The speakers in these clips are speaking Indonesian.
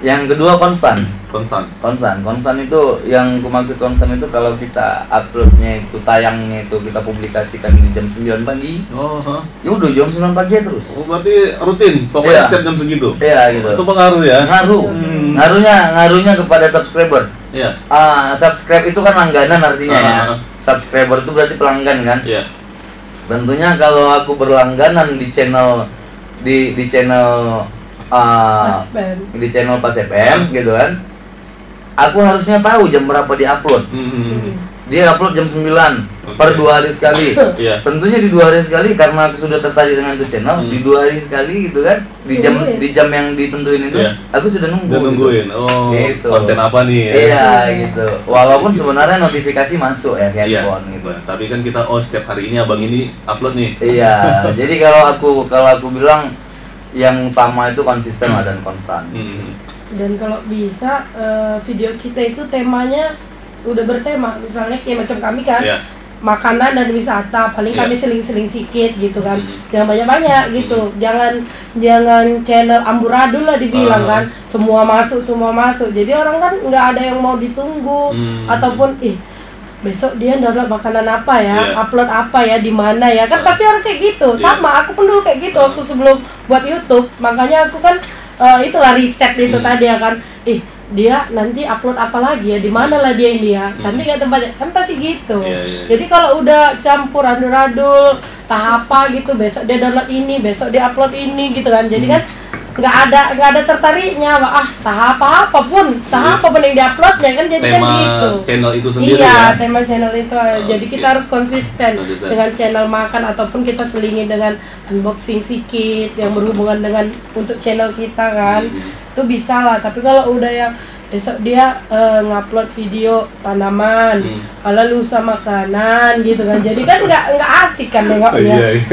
Yang kedua konstan. Konstan itu yang ku maksud konstan itu kalau kita uploadnya itu tayangnya itu kita publikasikan di jam 9 pagi. Ya udah jam 9 pagi terus. Oh, berarti rutin pokoknya setiap jam segitu. Iya gitu. Itu pengaruh ya? Ngaruhnya kepada subscriber. Iya. Subscribe itu kan langganan artinya ya. Subscriber itu berarti pelanggan kan? Iya. Tentunya kalau aku berlangganan di channel di channel di channel Pas FM gitu kan, aku harusnya tahu jam berapa dia upload. Dia upload jam 9 per 2 hari sekali. Tentunya di 2 hari sekali karena aku sudah tertarik dengan itu channel, di 2 hari sekali gitu kan, di jam yang ditentuin itu aku sudah nungguin. Oh, gitu. konten apa nih ya? Iya gitu. Walaupun sebenarnya notifikasi masuk ya ke handphone gitu. Tapi kan kita setiap hari ini abang ini upload nih. Iya. Jadi kalau aku bilang yang utama itu konsisten dan konstan. Dan kalau bisa video kita itu temanya udah bertema, misalnya kayak macam kami kan, makanan dan wisata, paling kami seling-seling sikit gitu kan, jangan banyak-banyak gitu, jangan channel amburadul lah dibilang kan, semua masuk, jadi orang kan nggak ada yang mau ditunggu, ataupun besok dia download makanan apa ya, upload apa ya, di mana ya, kan pasti orang kayak gitu. Sama aku pun dulu kayak gitu waktu sebelum buat YouTube, makanya aku kan itulah riset itu tadi ya kan, dia nanti upload apa lagi ya, di mana lah dia ini ya, cantik nggak tempatnya, kan pasti gitu. Jadi kalau udah campur adul-adul tahap apa gitu, besok dia download ini, besok dia upload ini gitu kan, jadi kan nggak ada tertariknya, tahap apapun yang diuploadnya kan, jadi tema kan gitu. Channel itu sendiri Tema channel itu. Jadi kita harus konsisten dengan channel makan, ataupun kita selingi dengan unboxing sedikit yang berhubungan dengan untuk channel kita kan, itu bisa lah. Tapi kalau udah yang besok dia ngupload video tanaman, kalau lusa makanan gitu kan, jadi kan nggak asik kan nengoknya.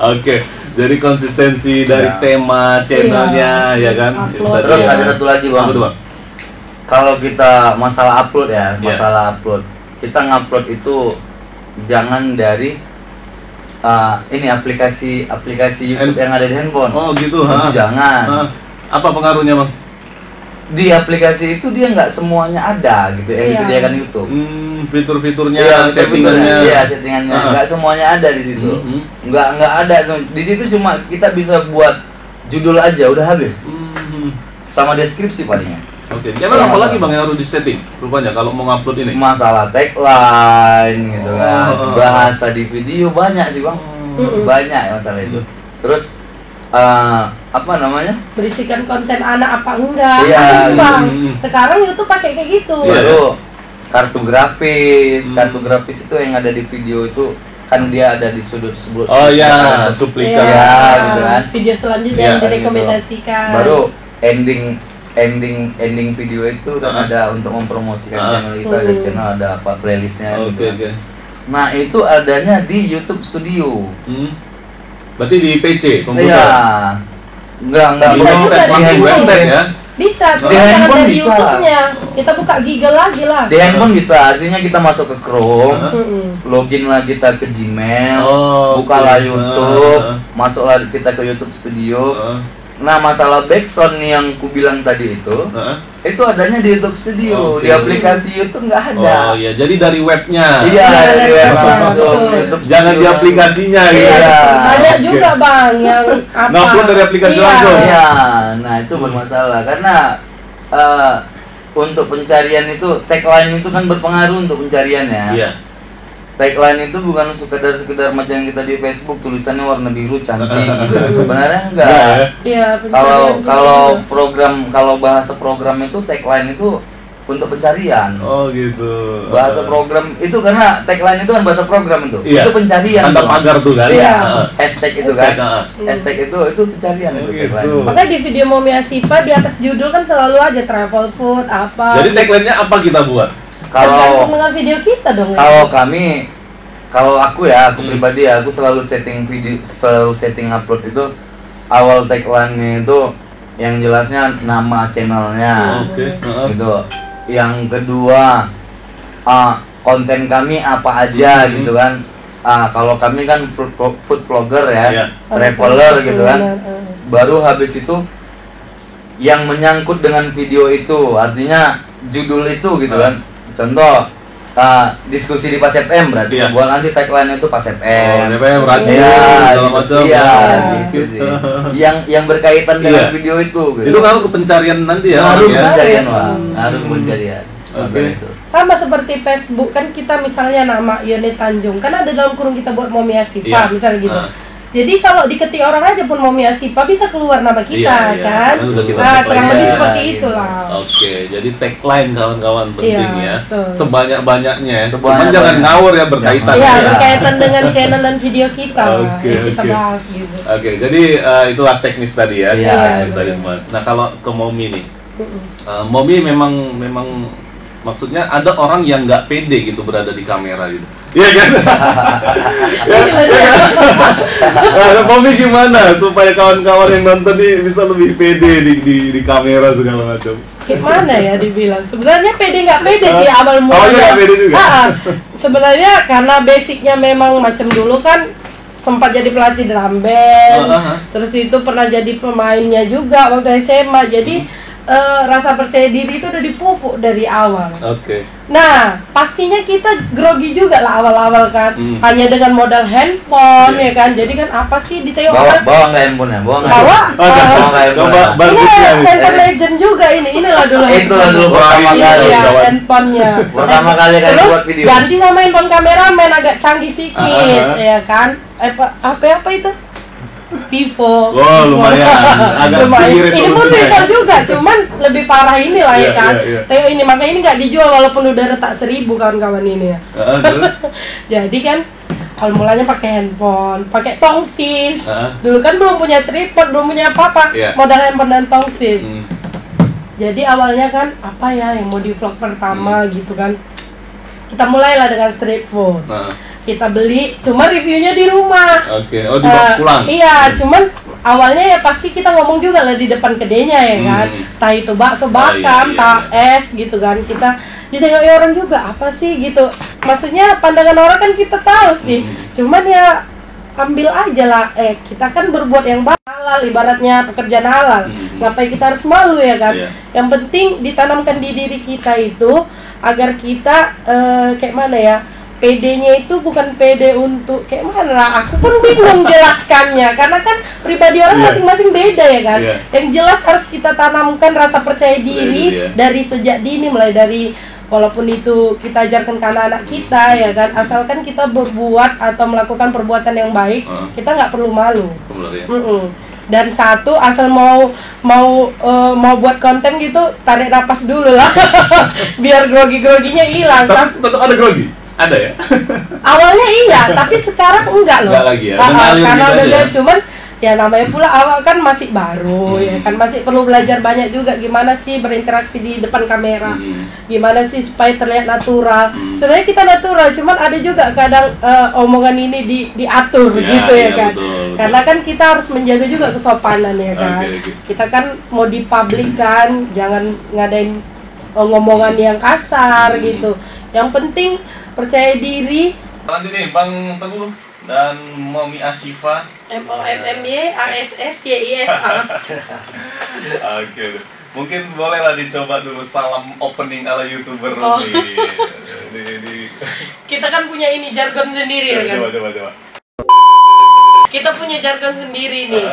Oke, jadi konsistensi dari tema channelnya ya kan. Terus ada satu lagi bang. Kalau kita masalah upload ya, upload, kita ngupload itu jangan dari ini aplikasi YouTube yang ada di handphone. Oh gitu. Jangan. Apa pengaruhnya bang? Di aplikasi itu dia nggak semuanya ada gitu yang disediakan YouTube. Fitur-fiturnya, settingannya. Iya, settingannya nggak semuanya ada di situ. Nggak ada di situ, cuma kita bisa buat judul aja udah habis. Sama deskripsi palingnya. Oke, channel apa lagi bang yang harus disetting rupanya kalau mau ngupload ini? Masalah tagline gitu kan, bahasa di video banyak sih bang, banyak masalah itu. Terus apa namanya? Berisikan konten anak apa enggak? Iya, bang. Sekarang YouTube pakai kayak gitu. Baru kartu grafis itu yang ada di video itu kan dia ada di sudut sebelum. Oh iya, duplikat. Ya, gitu kan. Video selanjutnya yang direkomendasikan. Gitu. Baru ending video itu kan ada untuk mempromosikan channel kita, ada channel, ada apa playlistnya gitu. Nah itu adanya di YouTube Studio. Berarti di PC komputer? Iya. Enggak bisa di website ya? Bisa, di handphone dari bisa. YouTube-nya. Kita buka Google lagi lah. Di handphone bisa, artinya kita masuk ke Chrome, login lah kita ke Gmail, bukalah YouTube, masuklah kita ke YouTube Studio. Nah masalah backsound yang ku bilang tadi itu adanya di YouTube Studio, di aplikasi YouTube nggak ada. Oh iya, jadi dari webnya. Iya, dari web langsung. Jangan di aplikasinya gitu. Iya. Banyak juga bang yang ngupload dari aplikasi langsung. Iya, nah itu bermasalah karena untuk pencarian itu tagline itu kan berpengaruh untuk pencariannya. Iya. Tagline itu bukan sekedar macam kita di Facebook tulisannya warna biru cantik gitu. Sebenarnya enggak. Iya. Kalau bahasa program itu tagline itu untuk pencarian. Oh gitu. Bahasa program itu karena tagline itu kan bahasa program itu. Iya. Itu pencarian. Tanda pagar tuh kan. Iya. Hashtag itu kan. Hashtag itu pencarian itu gitu. tagline. Makanya di video Mommy Asifa di atas judul kan selalu aja travel food apa. Jadi tagline-nya apa kita buat? Kalau dengan video kita dong. Kalau aku pribadi aku selalu setting upload itu awal tagline-nya itu yang jelasnya nama channelnya. Gitu. Yang kedua konten kami apa aja gitu kan. Kalau kami kan food vlogger ya, traveler gitu kan. Baru habis itu yang menyangkut dengan video itu, artinya judul itu gitu kan. Contoh diskusi di Pas FM berarti buat nanti tagline itu Pas FM. Radio segala macam. Iya, gitu sih. Yang berkaitan dengan video itu gitu. Itu kalau ke pencarian nanti ya. Harus pencarian, harus pencarian. Oke. Sama seperti Facebook kan, kita misalnya nama Yoni Tanjung kan ada dalam kurung kita buat Momi Asifa misalnya gitu. Jadi kalau diketik orang aja pun Momi Asifa bisa keluar nama kita kan. Kurang lebih seperti itulah. Oke, jadi tagline kawan-kawan penting ya. Betul. Sebanyak-banyaknya ya. Cuman jangan ngawur ya, berkaitan. Iya, berkaitan dengan channel dan video kita. Kita bahas gitu. Oke, jadi itulah teknis tadi ya. Iya, tadi semua. Nah, kalau ke Momi nih. Momi memang maksudnya ada orang yang nggak pede gitu berada di kamera gitu. Iya kan? Nah, Momi gimana supaya kawan-kawan yang nonton nih bisa lebih pede di kamera segala macam? Gimana ya dibilang? Sebenarnya pede nggak pede sih awal mulanya. Oh iya, pede juga. Sebenarnya karena basicnya memang macam dulu kan sempat jadi pelatih drum band, terus itu pernah jadi pemainnya juga waktu SMA. Jadi rasa percaya diri itu udah dipupuk dari awal. Oke. Nah, pastinya kita grogi juga lah awal-awal kan. Hanya dengan modal handphone ya kan. Jadi kan apa sih ditengok orang? Bawa nggak handphonenya? Bawa nggak? Coba bagusnya. Handphone legend juga ini. Inilah dulu. Itulah dulu pertama kali. Iya, handphonenya. Pertama kali kan buat video. Ganti sama handphone kameramen agak canggih sedikit, ya kan? Apa itu? Vivo. Oh, lumayan. Agak tinggi resolusinya. Ini pun Vivo juga, cuman lebih parah ini lah ya kan. Tengok ini, makanya ini nggak dijual walaupun udah retak 1000 kawan-kawan ini ya. Jadi kan kalau mulanya pakai handphone, pakai tongsis. Dulu kan belum punya tripod, belum punya apa-apa. Modal handphone dan tongsis. Jadi awalnya kan apa ya yang mau di vlog pertama gitu kan. Kita mulailah dengan street food. Kita beli, cuma reviewnya di rumah. Oke, dibawa pulang. Iya, cuman awalnya ya pasti kita ngomong juga lah di depan kedainya ya kan. Entah itu bakso bakam, es gitu kan. Kita ditengok orang juga apa sih gitu. Maksudnya pandangan orang kan kita tahu sih. Cuman ya ambil aja lah. Kita kan berbuat yang halal, ibaratnya pekerjaan halal. Ngapain kita harus malu ya kan? Yang penting ditanamkan di diri kita itu agar kita kayak mana ya? PD-nya itu bukan PD untuk kayak mana lah, aku pun bingung jelaskannya karena kan pribadi orang masing-masing beda ya kan. Yang jelas harus kita tanamkan rasa percaya diri dari sejak dini, mulai dari walaupun itu kita ajarkan ke anak-anak kita ya kan, asalkan kita berbuat atau melakukan perbuatan yang baik, kita nggak perlu malu. Dan satu, asal mau buat konten gitu, tarik napas dulu lah biar grogi-groginya hilang. Tapi tetap ada grogi? Ada ya? Awalnya iya, tapi sekarang enggak loh. Enggak lagi ya? Karena udah cuman ya namanya pula awal kan masih baru ya kan, masih perlu belajar banyak juga gimana sih berinteraksi di depan kamera, gimana sih supaya terlihat natural. Sebenarnya kita natural, cuman ada juga kadang omongan ini diatur gitu ya kan. Betul. Karena kan kita harus menjaga juga kesopanan ya kan. Kita kan mau dipublik kan, jangan ngadain ngomongan yang kasar gitu. Yang penting percaya diri. Lanjut nih Bang Teguh dan Momi Asifa. MOMMY-ASSYIFA. Oke. Mungkin bolehlah dicoba dulu salam opening ala YouTuber Kita kan punya ini jargon sendiri ya kan. Coba. Kita punya jargon sendiri nih.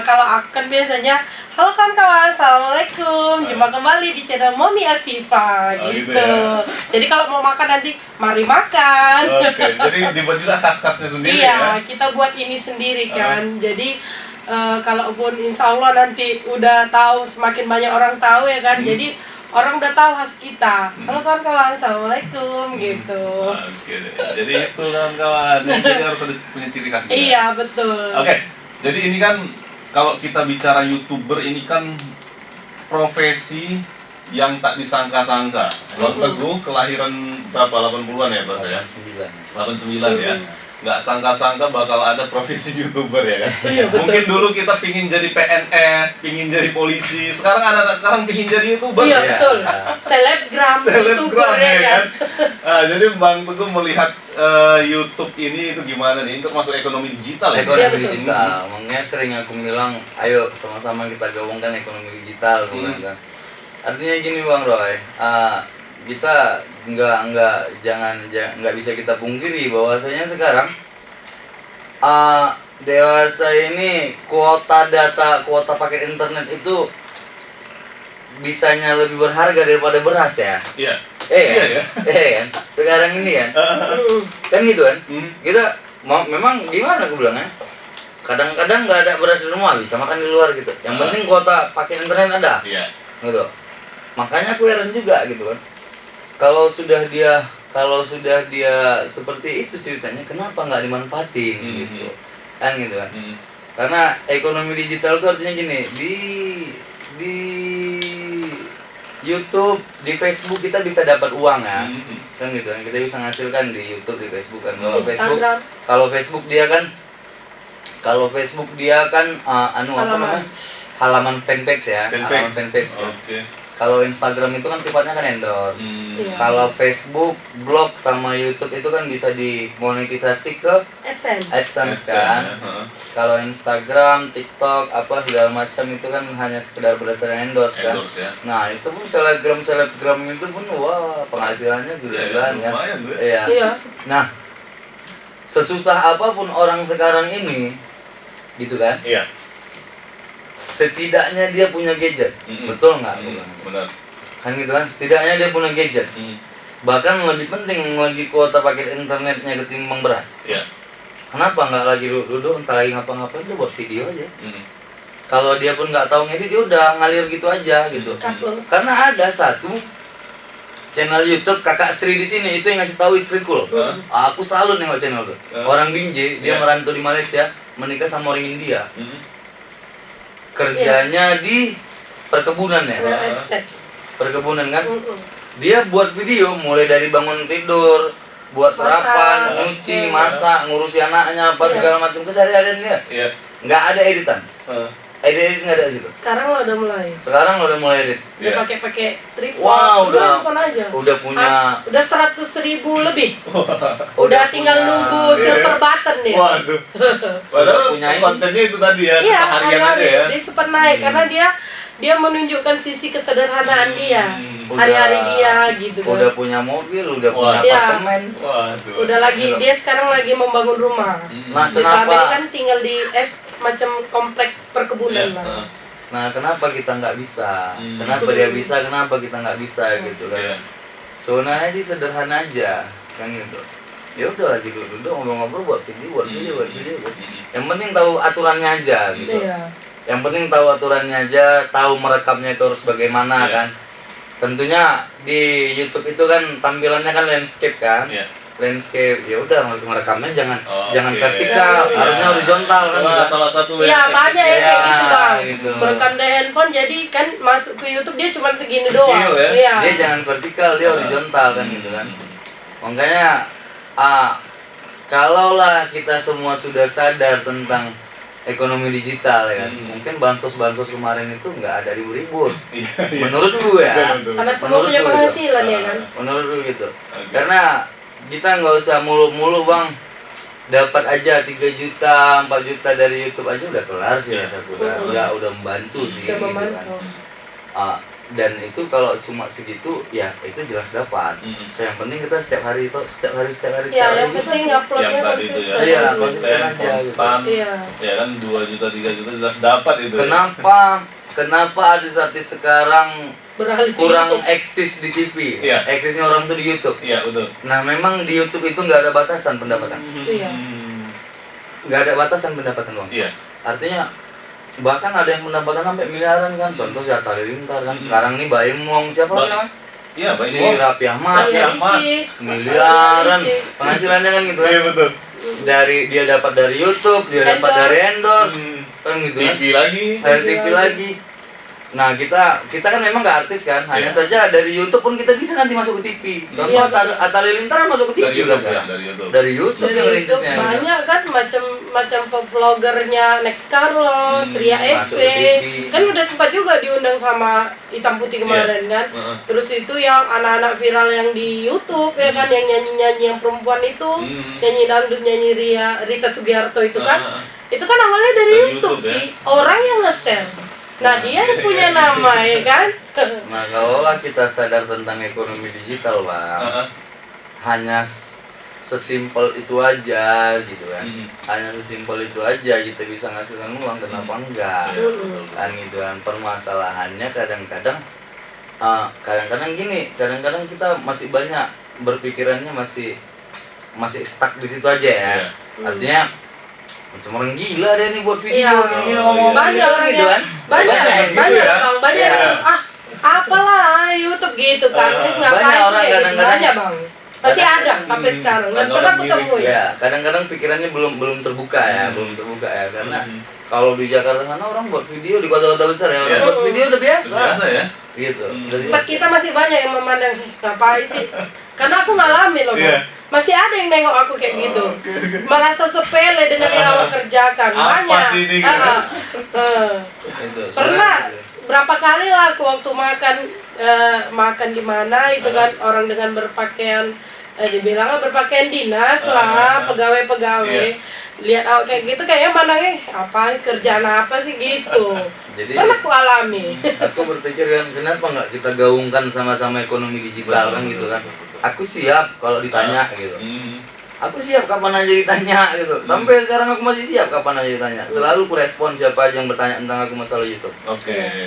Kalau aku kan biasanya, halo kawan-kawan, assalamualaikum, jumpa kembali di channel Momi Asifa gitu. Ya? Jadi kalau mau makan nanti, mari makan. Oke, jadi dibuat juga khas-khasnya sendiri ya? Iya, kita buat ini sendiri kan. Jadi kalaupun insya Allah nanti udah tahu, semakin banyak orang tahu ya kan. Jadi orang udah tahu khas kita. Halo kawan-kawan, assalamualaikum gitu. Oke, jadi itu kawan-kawan. Jadi harus ada punya ciri khas. Iya betul. Oke, jadi ini kan kalau kita bicara YouTuber ini kan profesi yang tak disangka-sangka. Bang Teguh kelahiran berapa? 80-an ya Mas ya? 89 ya. nggak sangka-sangka bakal ada profesi YouTuber ya kan. Iya, betul. Mungkin dulu kita pingin jadi PNS, pingin jadi polisi, sekarang anak-anak sekarang pingin jadi YouTuber. Iya, Iya. betul. Selebgram, Selebgram YouTuber, ya kan. Nah, jadi Bang Teguh melihat YouTube ini itu gimana nih untuk masuk ekonomi digital ya? Iya, Ekonomi betul. digital, makanya sering aku bilang, ayo sama-sama kita gabungkan ekonomi digital, aku bilang kan. Artinya gini Bang Roy, kita nggak bisa kita pungkiri bahwasanya sekarang dewasa ini kuota paket internet itu bisanya lebih berharga daripada beras ya. Iya. Iya kan? Sekarang ini kan. Kan gitu kan? Kita memang gimana aku bilangnya? Kadang-kadang nggak ada beras di rumah, bisa makan di luar gitu. Yang penting kuota paket internet ada. Iya. Gitu. Makanya aku heran juga gitu kan. Kalau sudah dia seperti itu ceritanya, kenapa nggak dimanfaatin gitu? Kan gitu kan. Karena ekonomi digital itu artinya gini, di YouTube, di Facebook kita bisa dapat uang ya. Kan gitu kan. Kita bisa menghasilkan di YouTube, di Facebook kan. Kalau Facebook dia kan halaman fanpage ya. Halaman fanpage. Oke. Kalau Instagram itu kan sifatnya kan endorse. Iya. Kalau Facebook, blog sama YouTube itu kan bisa dimonetisasi ke AdSense kan. Kalau Instagram, TikTok, apa segala macam itu kan hanya sekedar berdasarkan endorse kan. Ya. Nah itu pun selebgram itu pun wah penghasilannya gila-gilaan kan. Lumayan tuh. Iya. Nah sesusah apapun orang sekarang ini, gitu kan? Iya. Setidaknya dia punya gadget, betul nggak? Benar. Kan gitu kan? Setidaknya dia punya gadget. Bahkan lebih penting lagi kuota paket internetnya ketimbang beras. Iya. Kenapa nggak lagi duduk entah lagi ngapa-ngapain, dia buat video aja. Kalau dia pun nggak tahu ngedit, dia udah ngalir gitu aja gitu. Karena ada satu channel YouTube Kakak Sri di sini itu yang ngasih tahu istriku loh. Aku salut nengok channel tuh. Orang Binjai, dia merantau di Malaysia, menikah sama orang India. Kerjanya di perkebunan ya. Perkebunan kan. Dia buat video mulai dari bangun tidur, buat sarapan, nyuci, masak, ngurusi anaknya, apa segala macam keseharian dia. Iya. Nggak ada editan. Edit nggak ada situ. Sekarang lo udah mulai edit. Udah pakai tripod. Wow, udah punya udah 100.000 lebih. Udah tinggal nunggu silver button ya. Waduh. Padahal kontennya itu tadi ya, keseharian aja ya. Dia cepat naik karena dia menunjukkan sisi kesederhanaan dia, hari-hari dia gitu kan. Udah punya mobil, udah punya apartemen. Waduh. Dia sekarang lagi membangun rumah. Nah, Di selama ini kenapa? kan tinggal di macam komplek perkebunan lah. Nah, kenapa kita nggak bisa? Kenapa dia bisa? Kenapa kita nggak bisa gitu kan? Sebenarnya sih sederhana aja, kan gitu. Ya udah lagi duduk ngobrol-ngobrol buat video gitu. Yang penting tahu aturannya aja gitu. Yang penting tahu aturannya aja, tahu merekamnya itu harus bagaimana kan. Tentunya di YouTube itu kan tampilannya kan landscape kan. Landscape, ya udah merekamnya jangan vertikal, harusnya horizontal kan. Salah satu Iya, banyak yang kayak gitu Bang. Gitu. Merekam dari handphone jadi kan masuk ke YouTube dia cuma segini Kecil, doang. ya? Iya. Dia jangan vertikal, dia horizontal kan gitu kan. Makanya kalaulah kita semua sudah sadar tentang ekonomi digital ya kan, mungkin bansos kemarin itu nggak ada ribut-ribut. Menurut gue ya. Karena semua punya penghasilan ya kan. Menurut gue gitu. Karena kita nggak usah mulu-mulu Bang, dapat aja 3 juta, 4 juta dari YouTube aja udah kelar sih rasaku. Udah membantu sih gitu kan. Dan itu kalau cuma segitu ya itu jelas dapat. Yang penting kita setiap hari Yang penting uploadnya konsisten. Iya, konsisten aja gitu. Ya kan 2 juta 3 juta jelas dapat itu. Kenapa artis-artis sekarang kurang eksis di TV? Eksisnya orang tuh di YouTube. Iya, betul. Nah, memang di YouTube itu nggak ada batasan pendapatan. Nggak ada batasan pendapatan Bang. Artinya bahkan ada yang pendapatan sampai miliaran kan. Contoh si Atta Halilintar kan. Sekarang nih Baim Wong siapa namanya? Iya, Baim Si Wong. Raffi Ahmad miliaran penghasilannya kan gitu kan. Iya, betul. Dia dapat dari YouTube, dia dapat dari endorse. Kan gitu kan. TV lagi. Dari TV lagi. Nah kita kan memang nggak artis kan, hanya saja dari YouTube pun kita bisa nanti masuk ke TV. Contoh Atta Halilintar masuk ke TV juga kan? Dari YouTube yang rintisnya. Banyak kan macam vloggernya Next Carlos, Ria SV, kan udah sempat juga diundang sama Hitam Putih kemarin kan. Terus itu yang anak-anak viral yang di YouTube ya kan, yang nyanyi-nyanyi yang perempuan itu, nyanyi dangdut, nyanyi Rita Sugiarto itu kan. Itu kan awalnya dari YouTube sih, orang yang nge-share. Nah dia yang punya nama ya kan. Nah kalau kita sadar tentang ekonomi digital Bang, hanya sesimpel itu aja gitu kan. Hanya sesimpel itu aja kita bisa ngasilkan uang, kenapa enggak? Kan gitu kan. Permasalahannya kadang-kadang gini, kadang-kadang kita masih banyak berpikirannya masih stuck di situ aja ya. Artinya macam orang gila deh nih buat video banyak orang gitu kan. Banyak apalah YouTube gitu kan. Banyak orang kadang-kadang Bang. Masih ada sampai sekarang dan pernah ketemu ya. Kadang-kadang pikirannya belum terbuka ya, karena kalau di Jakarta sana orang buat video, di kota-kota besar ya orang buat video udah biasa ya. Gitu. Tempat kita masih banyak yang memandang ngapain sih? Karena aku ngalamin loh, masih ada yang nengok aku kayak gitu, merasa sepele dengan yang aku kerjakan. Banyak. Pernah berapa kali lah aku waktu makan di mana itu kan, orang dengan berpakaian dibilang berpakaian dinas lah, pegawai-pegawai. Lihat aku kayak gitu kayaknya mandangnya apa kerjaan apa sih gitu. Jadi kan aku alami. Aku berpikir kan kenapa nggak kita gaungkan sama-sama ekonomi digital kan gitu kan. Aku siap kalau ditanya gitu. Aku siap kapan aja ditanya gitu. Sampai sekarang aku masih siap kapan aja ditanya. Selalu ku respon siapa aja yang bertanya tentang aku masalah YouTube.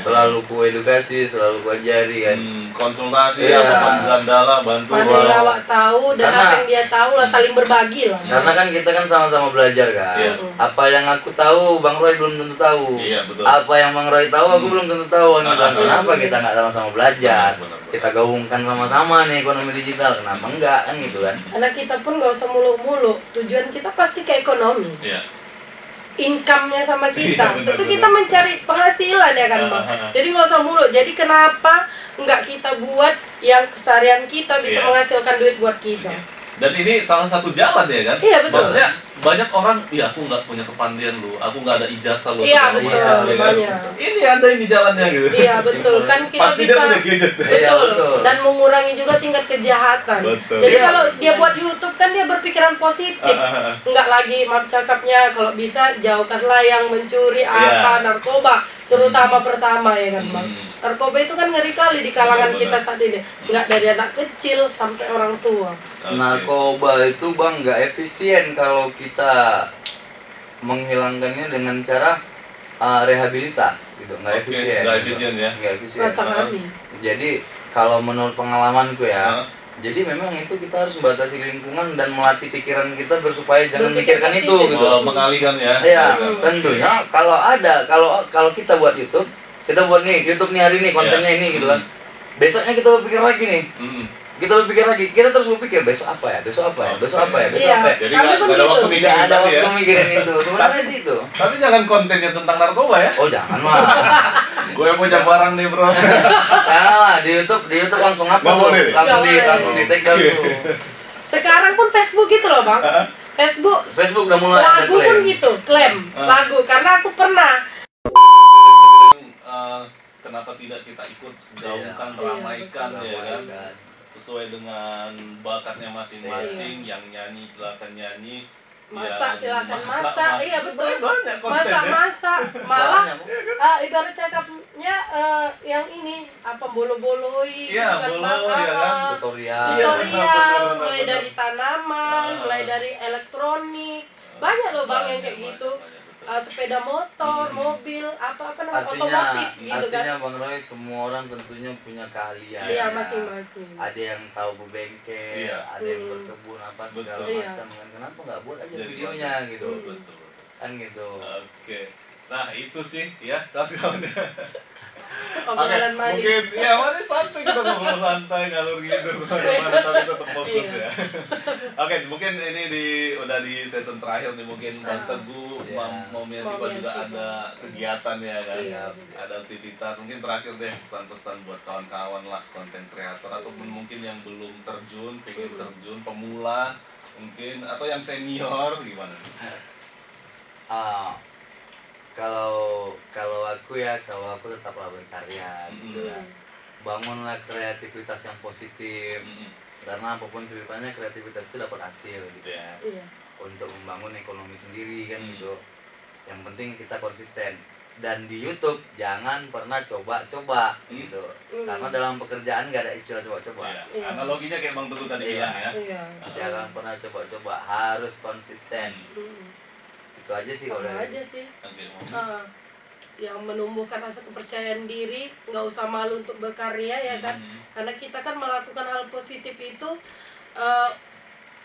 Selalu ku edukasi, selalu ku ajari kan. Konsultasi gandala bantu. Mana yang awak tahu dan apa yang dia tahu lah, saling berbagi lah. Karena kan kita kan sama-sama belajar kan. Apa yang aku tahu Bang Roy belum tentu tahu. Apa yang Bang Roy tahu aku belum tentu tahu. Kenapa kita nggak sama-sama belajar? Kita gabungkan sama-sama nih ekonomi digital. Kenapa enggak kan gitu kan? Karena kita pun nggak usah muluk-muluk, tujuan kita pasti ke ekonomi. Income-nya sama kita, tentu kita mencari penghasilan ya kan Bang. Jadi nggak usah muluk. Jadi kenapa nggak kita buat yang keseharian kita bisa menghasilkan duit buat kita? Dan ini salah satu jalan ya kan? Iya betul. Maksudnya banyak orang, ya aku nggak punya kepandian lu, aku nggak ada ijazah lu. Iya betul, banyak. Ini ada ini jalannya gitu. Iya betul, kan kita pasti bisa. Betul. Dan mengurangi juga tingkat kejahatan. Betul. Jadi kalau dia buat YouTube kan dia berpikiran positif, nggak lagi maaf cakapnya kalau bisa jauhkanlah yang mencuri narkoba. Terutama pertama ya kan Bang. Narkoba itu kan ngeri kali di kalangan kita saat ini. Nggak dari anak kecil sampai orang tua. Narkoba itu Bang nggak efisien kalau kita menghilangkannya dengan cara rehabilitas gitu. Nggak efisien. Nggak efisien ya. Nggak efisien. Sekali. Jadi kalau menurut pengalamanku ya, jadi memang itu kita harus membatasi lingkungan dan melatih pikiran kita supaya jangan mikirkan itu gitu. Mengalihkan ya. Iya, tentunya kalau kita buat YouTube, kita buat nih YouTube nih hari ini kontennya ini gitu kan. Besoknya kita berpikir lagi nih. Kita berpikir lagi, kita terus berpikir besok apa ya. Jadi nggak ada waktu mikirin nggak ada waktu mikirin itu. Sebenarnya sih itu. Tapi jangan kontennya tentang narkoba ya. Oh jangan mah. Gue punya barang nih bro. Nah, di YouTube langsung apa tuh? Langsung di tag tuh. Sekarang pun Facebook gitu loh Bang. Facebook udah mulai ada lagu pun gitu, klaim lagu. Karena aku pernah. Kenapa tidak kita ikut gaungkan, ramaikan ya kan? Sesuai dengan bakatnya masing-masing. Yang nyanyi silakan nyanyi, silakan masak. Iya betul. Masak malah ibarat cakapnya yang ini apa bolo-boloi tutorial mulai dari tanaman, mulai dari elektronik. Banyak loh Bang yang kayak gitu. Sepeda motor, mobil, apa namanya, otomotif gitu kan. Artinya Bang Roy, semua orang tentunya punya keahlian. Iya, masing-masing. Ada yang tahu berbengkel, ada yang berkebun apa segala macam. Kenapa nggak buat aja videonya gitu? Betul. Kan gitu. Oke. Nah, itu sih ya kawan-kawan. Obrolan manis. Mungkin ya manis santai, kita ngobrol santai, ngalur ngidur kemana-mana tapi tetap fokus ya. Oke, mungkin ini udah di season terakhir nih, mungkin Bang Teguh, Mommy Asifa juga ada kegiatan ya kan, ada aktivitas. Mungkin terakhir deh pesan-pesan buat kawan-kawan lah, konten kreator ataupun mungkin yang belum terjun, pengen terjun, pemula mungkin atau yang senior gimana? Kalau aku tetaplah berkarya gitu lah. Bangunlah kreativitas yang positif. Karena apapun ceritanya kreativitas itu dapat hasil gitu ya. Untuk membangun ekonomi sendiri kan gitu. Yang penting kita konsisten. Dan di YouTube jangan pernah coba-coba gitu. Karena dalam pekerjaan gak ada istilah coba-coba. Analoginya kayak Bang Teguh tadi bilang ya. Jangan pernah coba-coba, harus konsisten. Itu aja sih kalau aja sih. Yang menumbuhkan rasa kepercayaan diri, nggak usah malu untuk berkarya ya kan. Karena kita kan melakukan hal positif itu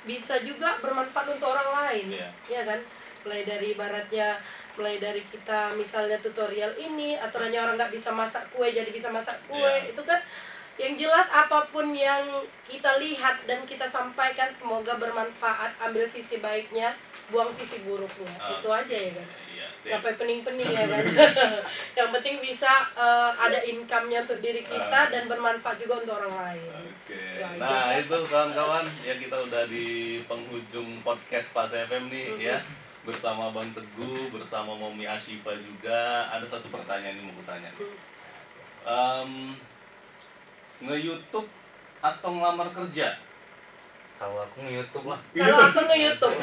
bisa juga bermanfaat untuk orang lain, ya kan. Mulai dari kita misalnya tutorial ini, aturannya orang nggak bisa masak kue jadi bisa masak kue, itu kan. Yang jelas apapun yang kita lihat dan kita sampaikan semoga bermanfaat, ambil sisi baiknya, buang sisi buruknya. Itu aja ya kan. Sampai pening-pening ya kan. Yang penting bisa ada income-nya untuk diri kita dan bermanfaat juga untuk orang lain. Nah, itu kawan-kawan ya, kita udah di penghujung podcast Pas FM nih ya. Bersama Bang Teguh, bersama Mommy Asifa juga. Ada satu pertanyaan yang mau kutanya. Nge-YouTube atau ngelamar kerja? Kalau aku nge-YouTube lah. Kalau aku nge-YouTube.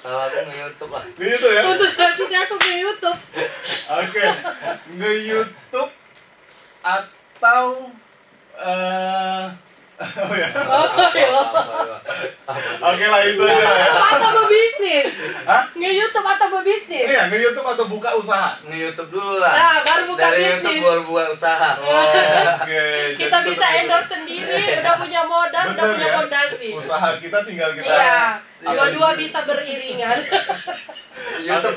Kalau aku nge-YouTube lah. Nge-YouTube ya? Untuk selanjutnya aku nge-YouTube. Oke. Nge-YouTube atau Oke lah, itu aja ya. Atau berbisnis? Hah? Nge-YouTube atau berbisnis? Iya, nge-YouTube atau buka usaha? Nge-YouTube dulu lah. Nah, baru buka dari bisnis. YouTube baru buka usaha. Oke. Kita bisa endorse sendiri, udah punya modal, udah punya fondasi. Usaha kita tinggal kita. Iya, dua-dua bisa beriringan.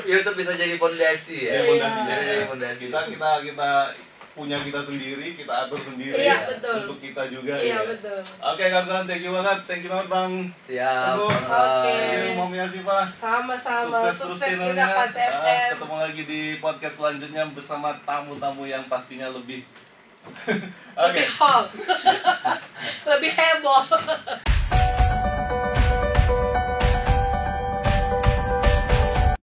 YouTube bisa jadi fondasi ya. Jadi fondasi. Kita punya kita sendiri, kita atur sendiri. Iya, betul. Untuk kita juga. Iya, betul. Oke, kawan-kawan, thank you banget Bang. Siap. Oke. Thank you Mommy Asifa. Sama-sama. Sukses Sukses juga channelnya. Pas FM. Ketemu lagi di podcast selanjutnya bersama tamu-tamu yang pastinya lebih Lebih hot. Lebih heboh.